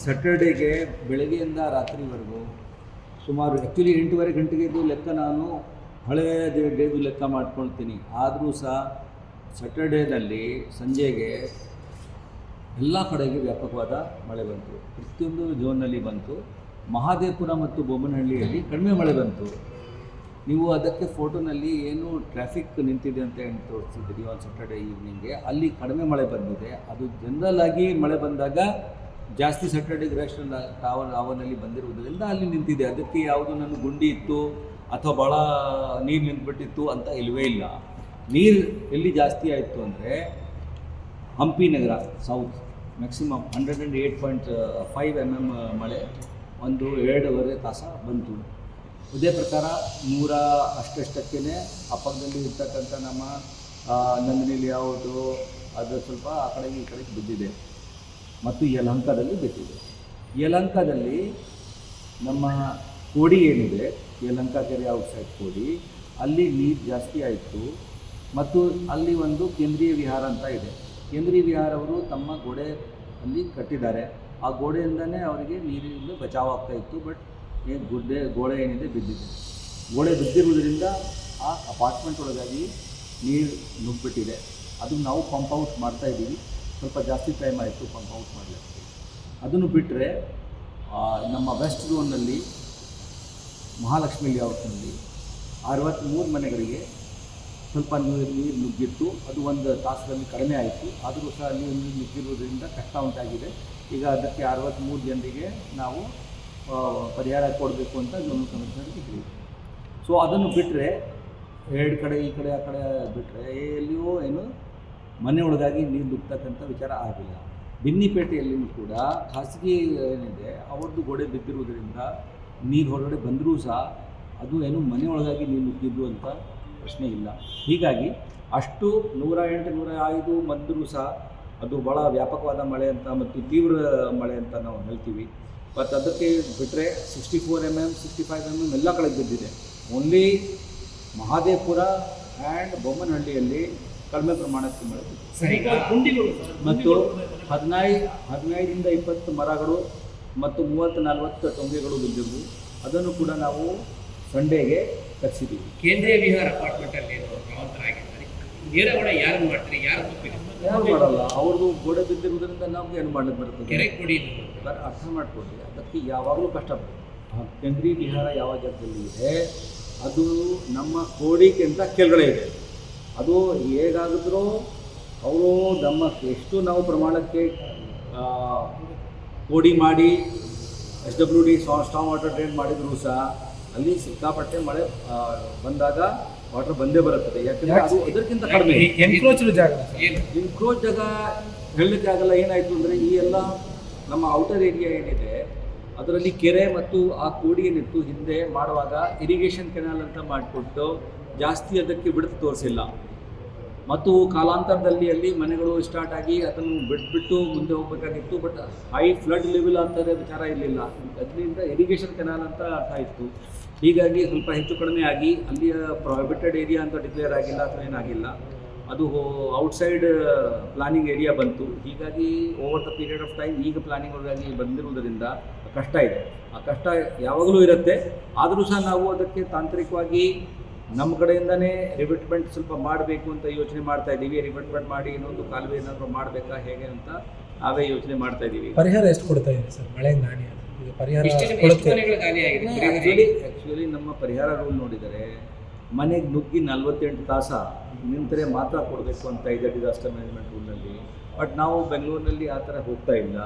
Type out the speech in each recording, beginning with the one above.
ಸ್ಯಾಟರ್ಡೇಗೆ ಬೆಳಗ್ಗೆಯಿಂದ ರಾತ್ರಿವರೆಗೂ ಸುಮಾರು ಆ್ಯಕ್ಚುಲಿ 8:30 ಗಂಟೆಗೆದು ಲೆಕ್ಕ ನಾನು ಹಳೆಯ ಡೇದು ಲೆಕ್ಕ ಮಾಡ್ಕೊಳ್ತೀನಿ. ಆದರೂ ಸಹ ಸ್ಯಾಟರ್ಡೇನಲ್ಲಿ ಸಂಜೆಗೆ ಎಲ್ಲ ಕಡೆಗೆ ವ್ಯಾಪಕವಾದ ಮಳೆ ಬಂತು. ಪ್ರತಿಯೊಂದು ಝೋನ್ನಲ್ಲಿ ಬಂತು. ಮಹಾದೇವಪುರ ಮತ್ತು ಬೊಮ್ಮನಹಳ್ಳಿಯಲ್ಲಿ ಕಡಿಮೆ ಮಳೆ ಬಂತು. ನೀವು ಅದಕ್ಕೆ ಫೋಟೋನಲ್ಲಿ ಏನು ಟ್ರಾಫಿಕ್ ನಿಂತಿದೆ ಅಂತ ಏನು ತೋರಿಸ್ತಿದ್ದೀರಿ ಒಂದು ಸ್ಯಾಟರ್ಡೇ ಈವ್ನಿಂಗ್ಗೆ, ಅಲ್ಲಿ ಕಡಿಮೆ ಮಳೆ ಬಂದಿದೆ. ಅದು ಜನರಲ್ ಆಗಿ ಮಳೆ ಬಂದಾಗ ಜಾಸ್ತಿ ಸ್ಯಾಟರ್ಡೇ ಗ್ರೇಷನ್ ಅವನಲ್ಲಿ ಬಂದಿರುವುದರಿಂದ ಅಲ್ಲಿ ನಿಂತಿದೆ. ಅದಕ್ಕೆ ಯಾವುದು ನನ್ನ ಗುಂಡಿ ಇತ್ತು ಅಥವಾ ಭಾಳ ನೀರು ನಿಂತುಬಿಟ್ಟಿತ್ತು ಅಂತ ಇಲ್ಲವೇ ಇಲ್ಲ. ನೀರು ಎಲ್ಲಿ ಜಾಸ್ತಿ ಆಯಿತು ಅಂದರೆ ಹಂಪಿ ನಗರ ಸೌತ್ ಮ್ಯಾಕ್ಸಿಮಮ್ 108.5 mm ಮಳೆ ಒಂದು 2.5 ತಾಸು ಬಂತು. ಇದೇ ಪ್ರಕಾರ 100 ಅಷ್ಟಕ್ಕೇ ಆ ಪಕ್ಕದಲ್ಲಿ ಇರ್ತಕ್ಕಂಥ ನಮ್ಮ ನಂದಿನಿ ಲೇಔಟು ಅದು ಸ್ವಲ್ಪ ಆ ಕಡೆಗೆ ಈ ಕಡೆಗೆ ಬಿದ್ದಿದೆ ಮತ್ತು ಯಲಹಂಕದಲ್ಲಿ ಬಿದ್ದಿದೆ. ಯಲಹಂಕದಲ್ಲಿ ನಮ್ಮ ಕೋಡಿ ಏನಿದೆ, ಯಲಹಂಕ ಕೆರೆ ಔಟ್ಸೈಡ್ ಕೋಡಿ, ಅಲ್ಲಿ ನೀರು ಜಾಸ್ತಿ ಆಯಿತು. ಮತ್ತು ಅಲ್ಲಿ ಒಂದು ಕೇಂದ್ರೀಯ ವಿಹಾರ ಅಂತ ಇದೆ. ಕೇಂದ್ರೀಯ ವಿಹಾರವರು ತಮ್ಮ ಗೋಡೆ ಅಲ್ಲಿ ಕಟ್ಟಿದ್ದಾರೆ. ಆ ಗೋಡೆಯಿಂದನೇ ಅವರಿಗೆ ನೀರಿನಿಂದ ಬಚಾವ್ ಆಗ್ತಾಯಿತ್ತು. ಬಟ್ ಗೋಡೆ ಏನಿದೆ ಬಿದ್ದಿದೆ. ಗೋಡೆ ಬಿದ್ದಿರುವುದರಿಂದ ಆ ಅಪಾರ್ಟ್ಮೆಂಟ್ ಒಳಗಾಗಿ ನೀರು ನುಗ್ಗಿಬಿಟ್ಟಿದೆ. ಅದು ನಾವು ಪಂಪ್ ಔಟ್ ಮಾಡ್ತಾಯಿದ್ದೀವಿ. ಸ್ವಲ್ಪ ಜಾಸ್ತಿ ಟೈಮ್ ಆಯಿತು ಪಂಪ್ ಔಟ್ ಮಾಡಲಿಕ್ಕೆ. ಅದನ್ನು ಬಿಟ್ಟರೆ ನಮ್ಮ ವೆಸ್ಟ್ ಝೋನ್ನಲ್ಲಿ ಮಹಾಲಕ್ಷ್ಮಿ ಲೇಔಟ್ನಲ್ಲಿ 63 ಮನೆಗಳಿಗೆ ಸ್ವಲ್ಪ ನೀರು ನುಗ್ಗಿತ್ತು. ಅದು ಒಂದು ತಾಸಲ್ಲಿ ಕಡಿಮೆ ಆಯಿತು. ಆದರೂ ಸಹ ಅಲ್ಲಿ ನೀರು ನುಗ್ಗಿರುವುದರಿಂದ ಕಷ್ಟ ಉಂಟಾಗಿದೆ. ಈಗ ಅದಕ್ಕೆ 63 ಜನರಿಗೆ ನಾವು ಪರಿಹಾರ ಕೊಡಬೇಕು ಅಂತ ಝೋನ್ ಕಮಿಷನರ್ಗೆ ಹೇಳಿದ್ವಿ. ಸೊ ಅದನ್ನು ಬಿಟ್ಟರೆ 2 ಕಡೆ ಈ ಕಡೆ ಆ ಕಡೆ ಬಿಟ್ಟರೆ ಎಲ್ಲಿಯೂ ಏನು ಮನೆ ಒಳಗಾಗಿ ನೀರು ನುಗ್ತಕ್ಕಂಥ ವಿಚಾರ ಆಗಿಲ್ಲ. ಬಿನ್ನಿಪೇಟೆಯಲ್ಲಿಯೂ ಕೂಡ ಖಾಸಗಿ ಏನಿದೆ ಅವ್ರದ್ದು ಗೋಡೆ ಬಿದ್ದಿರುವುದರಿಂದ ನೀರು ಹೊರಗಡೆ ಬಂದರೂ ಸಹ ಅದು ಏನು ಮನೆ ಒಳಗಾಗಿ ನೀರು ನುಗ್ಗಿದ್ದು ಅಂತ ಪ್ರಶ್ನೆ ಇಲ್ಲ. ಹೀಗಾಗಿ ಅಷ್ಟು 108, 105 ಬಂದರೂ ಸಹ ಅದು ಭಾಳ ವ್ಯಾಪಕವಾದ ಮಳೆ ಅಂತ ಮತ್ತು ತೀವ್ರ ಮಳೆ ಅಂತ ನಾವು ಹೇಳ್ತೀವಿ. ಮತ್ತು ಅದಕ್ಕೆ ಬಿಟ್ಟರೆ 64 mm 65 mm ಎಲ್ಲ ಕಡೆ ಬಿದ್ದಿದೆ. ಓನ್ಲಿ ಮಹಾದೇವಪುರ ಆ್ಯಂಡ್ ಬೊಮ್ಮನಹಳ್ಳಿಯಲ್ಲಿ ಕಡಿಮೆ ಪ್ರಮಾಣಕ್ಕೆ ಮಳೆ ಬಿದ್ದಿದೆ. ಮತ್ತು 15ರಿಂದ 20 ಮರಗಳು ಮತ್ತು 30-40 ಟೊಂಗೆಗಳು ಬಿದ್ದಿದ್ದವು. ಅದನ್ನು ಕೂಡ ನಾವು ಸಂಡೇಗೆ ತರಿಸಿದ್ದೀವಿ. ಕೇಂದ್ರೀಯ ವಿಹಾರ ಅಪಾರ್ಟ್ಮೆಂಟಲ್ಲಿ ನೇರಗಡೆ ಯಾರು ಮಾಡ್ತಾರೆ, ಯಾರು ಮಾಡಲ್ಲ. ಅವ್ರದ್ದು ಗೋಡೆ ಬಿದ್ದಿರುವುದರಿಂದ ನಮ್ಗೆ ಏನು ಮಾಡಲಿಕ್ಕೆ ಬರ್ತದೆ? ಕೆರೆ ಕೊಡಿ ಅರ್ಥ ಮಾಡಿಕೊಡ್ರಿ. ಅದಕ್ಕೆ ಯಾವಾಗಲೂ ಕಷ್ಟಪಡ್ತೀವಿ. ಕೇಂದ್ರೀಯ ವಿಹಾರ ಯಾವ ಜಾಗದಲ್ಲಿ ಇದೆ ಅದು ನಮ್ಮ ಕೋಡಿಗಿಂತ ಕೆಳಗಡೆ ಇದೆ. ಅದು ಹೇಗಾಗಿದ್ರೂ ಅವರು ನಮ್ಮ ಎಷ್ಟು ನಾವು ಪ್ರಮಾಣಕ್ಕೆ ಕೋಡಿ ಮಾಡಿ SWD ಸ್ಟಾಮ್ ವಾಟರ್ ಡ್ರೈನ್ ಮಾಡಿದರೂ ಸಹ ಅಲ್ಲಿ ಸಿಕ್ಕಾಪಟ್ಟೆ ಮಳೆ ಬಂದಾಗ ವಾಟರ್ ಬಂದೇ ಬರುತ್ತದೆ. ಯಾಕಂದರೆ ಅದು ಅದಕ್ಕಿಂತ ಕಡಿಮೆ ಎನ್ಕ್ರೋಚ್ ಜಾಗ ಹೇಳಲಿಕ್ಕೆ ಆಗಲ್ಲ. ಏನಾಯಿತು ಅಂದರೆ ಈ ಎಲ್ಲ ನಮ್ಮ ಔಟರ್ ಏರಿಯಾ ಏನಿದೆ ಅದರಲ್ಲಿ ಕೆರೆ ಮತ್ತು ಆ ಕೋಡಿ ಏನಿತ್ತು ಹಿಂದೆ ಮಾಡುವಾಗ ಇರಿಗೇಷನ್ ಕೆನಾಲ್ ಅಂತ ಮಾಡಿಕೊಟ್ಟು ಜಾಸ್ತಿ ಅದಕ್ಕೆ ಬಿಡುತ್ತು ತೋರಿಸಿಲ್ಲ. ಮತ್ತು ಕಾಲಾಂತರದಲ್ಲಿ ಅಲ್ಲಿ ಮನೆಗಳು ಸ್ಟಾರ್ಟ್ ಆಗಿ ಅದನ್ನು ಬಿಟ್ಟು ಮುಂದೆ ಹೋಗಬೇಕಾಗಿತ್ತು. ಬಟ್ ಹೈ ಫ್ಲಡ್ ಲೆವೆಲ್ ಅಂತಾರೆ ವಿಚಾರ ಇರಲಿಲ್ಲ. ಅದರಿಂದ ಇರಿಗೇಷನ್ ಕೆನಾಲ್ ಅಂತ ಅರ್ಥ ಇತ್ತು. ಹೀಗಾಗಿ ಸ್ವಲ್ಪ ಹೆಚ್ಚು ಕಡಿಮೆ ಆಗಿ ಅಲ್ಲಿಯ ಪ್ರೊಹಿಬಿಟೆಡ್ ಏರಿಯಾ ಅಂತ ಡಿಕ್ಲೇರ್ ಆಗಿಲ್ಲ ಅಥವಾ ಏನಾಗಿಲ್ಲ. ಅದು ಔಟ್ಸೈಡ್ ಪ್ಲಾನಿಂಗ್ ಏರಿಯಾ ಬಂತು. ಹೀಗಾಗಿ over the period of time ಈಗ ಪ್ಲಾನಿಂಗ್ ಒಳಗಾಗಿ ಬಂದಿರುವುದರಿಂದ ಕಷ್ಟ ಇದೆ. ಆ ಕಷ್ಟ ಯಾವಾಗಲೂ ಇರುತ್ತೆ. ಆದರೂ ಸಹ ನಾವು ಅದಕ್ಕೆ ತಾಂತ್ರಿಕವಾಗಿ ನಮ್ಮ ಕಡೆಯಿಂದನೇ ರಿವಿಟ್ಮೆಂಟ್ ಸ್ವಲ್ಪ ಮಾಡಬೇಕು ಅಂತ ಯೋಚನೆ ಮಾಡ್ತಾ ಇದ್ದೀವಿ. ರಿವಿಟ್ಮೆಂಟ್ ಮಾಡಿ ಇನ್ನೊಂದು ಕಾಲುವೆ ಏನಾದರೂ ಮಾಡಬೇಕಾ ಹೇಗೆ ಅಂತ ನಾವೇ ಯೋಚನೆ ಮಾಡ್ತಾ ಇದ್ದೀವಿ. ಪರಿಹಾರ ಎಷ್ಟು ಕೊಡ್ತಾ ಇದೆ ಸರ್ ಮಳೆಯಿಂದ ಹಾನಿ? ಪರಿಹಾರ ಆ್ಯಕ್ಚುಲಿ ನಮ್ಮ ಪರಿಹಾರ ರೂಲ್ ನೋಡಿದರೆ ಮನೆಗೆ ನುಗ್ಗಿ 48 ತಾಸು ನಿಂತರೆ ಮಾತ್ರ ಕೊಡಬೇಕು ಅಂತ ಇದೆ ಡಿಸಾಸ್ಟರ್ ಮ್ಯಾನೇಜ್ಮೆಂಟ್ ರೂಲ್ನಲ್ಲಿ. ಬಟ್ ನಾವು ಬೆಂಗಳೂರಿನಲ್ಲಿ ಆ ಥರ ಹೋಗ್ತಾ ಇಲ್ಲ.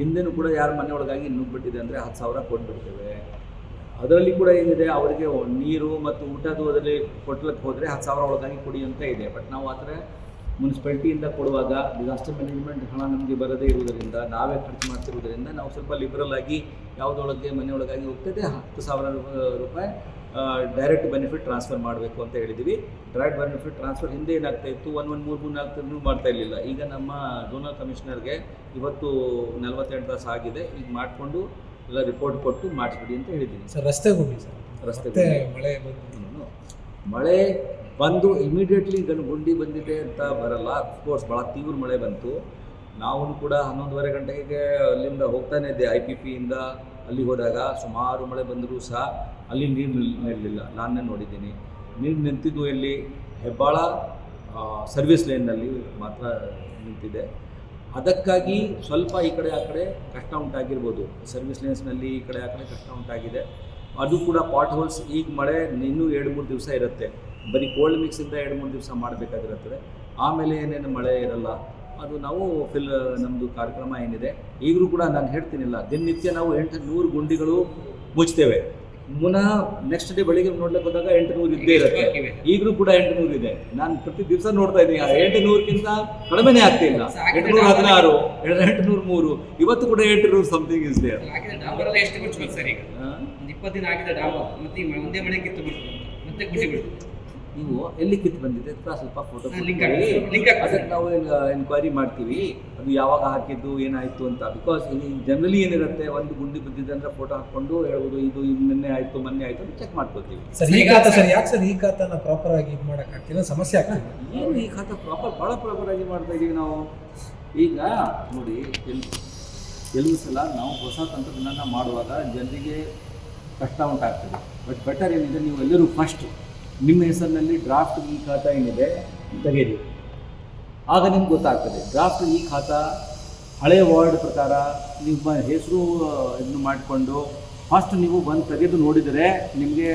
ಹಿಂದೆನೂ ಕೂಡ ಯಾರು ಮನೆ ಒಳಗಾಗಿ ನುಗ್ಗಿಬಿಟ್ಟಿದೆ ಅಂದರೆ 10,000 ಕೊಟ್ಬಿಡ್ತೇವೆ. ಅದರಲ್ಲಿ ಕೂಡ ಏನಿದೆ ಅವರಿಗೆ ನೀರು ಮತ್ತು ಊಟದ್ದು ಅದರಲ್ಲಿ ಕೊಟ್ಲಿಕ್ಕೆ ಹೋದರೆ 10,000 ಒಳಗಾಗಿ ಕೊಡಿ ಅಂತ ಇದೆ. ಬಟ್ ನಾವು ಆ ಥರ ಮುನ್ಸಿಪಾಲ್ಟಿಯಿಂದ ಕೊಡುವಾಗ ಡಿಸಾಸ್ಟರ್ ಮ್ಯಾನೇಜ್ಮೆಂಟ್ ಹಣ ನಮಗೆ ಬರದೇ ಇರುವುದರಿಂದ ನಾವೇ ಖರ್ಚು ಮಾಡ್ತಿರುವುದರಿಂದ ನಾವು ಸ್ವಲ್ಪ ಲಿಬ್ರಲ್ ಆಗಿ ಯಾವುದೊಳಗೆ ಮನೆಯೊಳಗಾಗಿ ಹೋಗ್ತದೆ 10,000 ರೂಪಾಯಿ ಡೈರೆಕ್ಟ್ ಬೆನಿಫಿಟ್ ಟ್ರಾನ್ಸ್ಫರ್ ಮಾಡಬೇಕು ಅಂತ ಹೇಳಿದ್ದೀವಿ. ಡೈರೆಕ್ಟ್ ಬೆನಿಫಿಟ್ ಟ್ರಾನ್ಸ್ಫರ್ ಹಿಂದೆ ಏನಾಗ್ತಾ ಇತ್ತು 3-4 ಮಾಡ್ತಾ ಇರಲಿಲ್ಲ. ಈಗ ನಮ್ಮ ಝೋನಲ್ ಕಮಿಷನರ್ಗೆ ಇವತ್ತು 48 ತಾಸು ಆಗಿದೆ. ಈಗ ಮಾಡಿಕೊಂಡು ಎಲ್ಲ ರಿಪೋರ್ಟ್ ಕೊಟ್ಟು ಮಾಡಿಸ್ಬಿಡಿ ಅಂತ ಹೇಳಿದ್ದೀನಿ. ಸರ್ ರಸ್ತೆಗಳು ರಸ್ತೆ ಮಳೆ ಬಂದು ಇಮಿಡಿಯೇಟ್ಲಿ ಗುಂಡಿ ಬಂದಿದೆ ಅಂತ ಬರಲ್ಲ. ಅಫ್ಕೋರ್ಸ್ ಭಾಳ ತೀವ್ರ ಮಳೆ ಬಂತು. ನಾವು ಕೂಡ 11:30 ಗಂಟೆಗೆ ಅಲ್ಲಿಂದ ಹೋಗ್ತಾನೆ ಇದ್ದೆ IPPಯಿಂದ ಅಲ್ಲಿ ಹೋದಾಗ ಸುಮಾರು ಮಳೆ ಬಂದರೂ ಸಹ ಅಲ್ಲಿ ನೀರು ನಿಲ್ಲಲಿಲ್ಲ. ನಾನೇ ನೋಡಿದ್ದೀನಿ. ನೀರು ನಿಂತಿದ್ದು ಎಲ್ಲಿ ಹೆಬ್ಬಾಳ ಸರ್ವಿಸ್ ಲೈನ್ನಲ್ಲಿ ಮಾತ್ರ ನಿಂತಿದೆ. ಅದಕ್ಕಾಗಿ ಸ್ವಲ್ಪ ಈ ಕಡೆ ಆ ಕಡೆ ಕಷ್ಟ ಉಂಟಾಗಿರ್ಬೋದು. ಸರ್ವಿಸ್ ಲೈನ್ಸ್ನಲ್ಲಿ ಈ ಕಡೆ ಆ ಕಡೆ ಕಷ್ಟ ಉಂಟಾಗಿದೆ. ಅದು ಕೂಡ ಪಾಟ್ ಹೋಲ್ಸ್ ಈಗ ಮಳೆ ಇನ್ನೂ 2-3 ದಿವಸ ಇರುತ್ತೆ. ಬರೀ ಕೋಲ್ಡ್ ಮಿಕ್ಸಿಂದ 2-3 ದಿವಸ ಮಾಡಬೇಕಾಗಿರುತ್ತದೆ. ಆಮೇಲೆ ಏನೇನು ಮಳೆ ಇರಲ್ಲ. ಅದು ನಾವು ನಮ್ಮದು ಕಾರ್ಯಕ್ರಮ ಏನಿದೆ ಈಗಲೂ ಕೂಡ ನಾನು ಹೇಳ್ತೀನಿಲ್ಲ, ದಿನನಿತ್ಯ ನಾವು 800 ಗುಂಡಿಗಳು ಮುಚ್ತೇವೆ. ಪುನಃ ನೆಕ್ಸ್ಟ್ ಡೇ ಬೆಳಿಗ್ಗೆ ನೋಡ್ಲಿಕ್ಕೆ ಹೋದಾಗ 800 ಇದ್ದೇ ಇರುತ್ತೆ. ಈಗಲೂ ಕೂಡ 800 ಇದೆ. ನಾನು ಪ್ರತಿ ದಿವಸ ನೋಡ್ತಾ ಇದ್ದೀನಿ. 800ಕ್ಕಿಂತ ಕಡಿಮೆನೇ ಆಗ್ತಿಲ್ಲ. 816, 803, ಇವತ್ತು ಕೂಡ 800 ಸಮಥಿಂಗ್ ಇಸ್ ದೇರ್. ಹಾಕಿದ ಡಾಂಬರ್ ಎಷ್ಟು ಬಿಡ್ತೀವಿ ಸರ್? ಈಗ ಒಂದು 20 ದಿನ ಆಗಿದ್ದ ಡಾಂಬರ್ ಮತ್ತೆ ಒಂದೇ ಮಳೆ ಕಿತ್ತು ಬಿಡ್ತದೆ, ಮತ್ತೆ ಗುಂಡಿ ಬಿಡ್ತದೆ. ನೀವು ಎಲ್ಲಿ ಕಿತ್ತು ಬಂದಿದೆ ಅಂತ ಸ್ವಲ್ಪ ಫೋಟೋ ಲಿಂಕ್ ಅದಕ್ಕೆ ನಾವು ಎನ್ಕ್ವೈರಿ ಮಾಡ್ತೀವಿ ಅದು ಯಾವಾಗ ಹಾಕಿದ್ದು ಏನಾಯಿತು ಅಂತ. ಬಿಕಾಸ್ ಜನರಲಿ ಏನಿರುತ್ತೆ, ಒಂದು ಗುಂಡಿ ಬಿದ್ದಿದೆ ಅಂದರೆ ಫೋಟೋ ಹಾಕ್ಕೊಂಡು ಹೇಳ್ಬೋದು ಇದು ನಿನ್ನೆ ಆಯಿತು ಮೊನ್ನೆ ಆಯಿತು ಅಂತ ಚೆಕ್ ಮಾಡ್ಕೋತೀವಿ. ಸರ್ ಈ ಖಾತಾ ಸರ್ ಯಾಕೆ ಸರ್ ಈ ಖಾತಾನ ಪ್ರಾಪರ್ ಆಗಿ ಇದು ಮಾಡೋಕ್ಕಾಗ್ತಿಲ್ಲ, ಸಮಸ್ಯೆ ಆಗ್ತಿದೆ. ಏನು ಈ ಖಾತಾ ಭಾಳ ಪ್ರಾಪರಾಗಿ ಮಾಡ್ತಾ ಇದ್ದೀವಿ ನಾವು. ಈಗ ನೋಡಿ, ಕೆಲವು ಸಲ ನಾವು ಹೊಸ ತಂತ್ರಜ್ಞಾನ ಮಾಡುವಾಗ ಜನರಿಗೆ ಕಷ್ಟ ಉಂಟಾಗ್ತದೆ. ಬಟ್ ಬೆಟರ್ ಏನಿದೆ, ನೀವು ಎಲ್ಲರೂ ಫಸ್ಟ್ ನಿಮ್ಮ ಹೆಸರಿನಲ್ಲಿ ಡ್ರಾಫ್ಟ್ ಈ ಖಾತಾ ಏನಿದೆ ತೆಗೀರಿ. ಆಗ ನಿಮ್ಗೆ ಗೊತ್ತಾಗ್ತದೆ ಡ್ರಾಫ್ಟ್ ಈ ಖಾತಾ ಹಳೆಯ ವಾರ್ಡ್ ಪ್ರಕಾರ ನಿಮ್ಮ ಹೆಸರು ಇದನ್ನು ಮಾಡಿಕೊಂಡು ಫಸ್ಟ್ ನೀವು ಬಂದು ತೆಗೆದು ನೋಡಿದರೆ ನಿಮಗೆ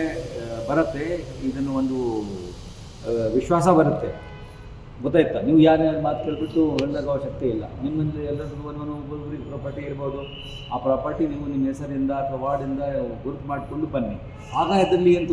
ಬರುತ್ತೆ, ಇದನ್ನು ಒಂದು ವಿಶ್ವಾಸ ಬರುತ್ತೆ. ಗೊತ್ತಾಯ್ತಾ? ನೀವು ಯಾರ್ಯಾರು ಮಾತು ಕೇಳಿಬಿಟ್ಟು ಹೇಳಿದಾಗ ಅವಶ್ಯಕತೆ ಇಲ್ಲ. ನಿಮ್ಮಲ್ಲಿ ಎಲ್ಲರಿಗೂ ಒಬ್ಬೊಬ್ಬರಿಗೆ ಪ್ರಾಪರ್ಟಿ ಇರ್ಬೋದು. ಆ ಪ್ರಾಪರ್ಟಿ ನೀವು ನಿಮ್ಮ ಹೆಸರಿಂದ ಅಥವಾ ವಾರ್ಡಿಂದ ಗುರುತು ಮಾಡಿಕೊಂಡು ಬನ್ನಿ. ಆಗ ಇದರಲ್ಲಿ ಏನು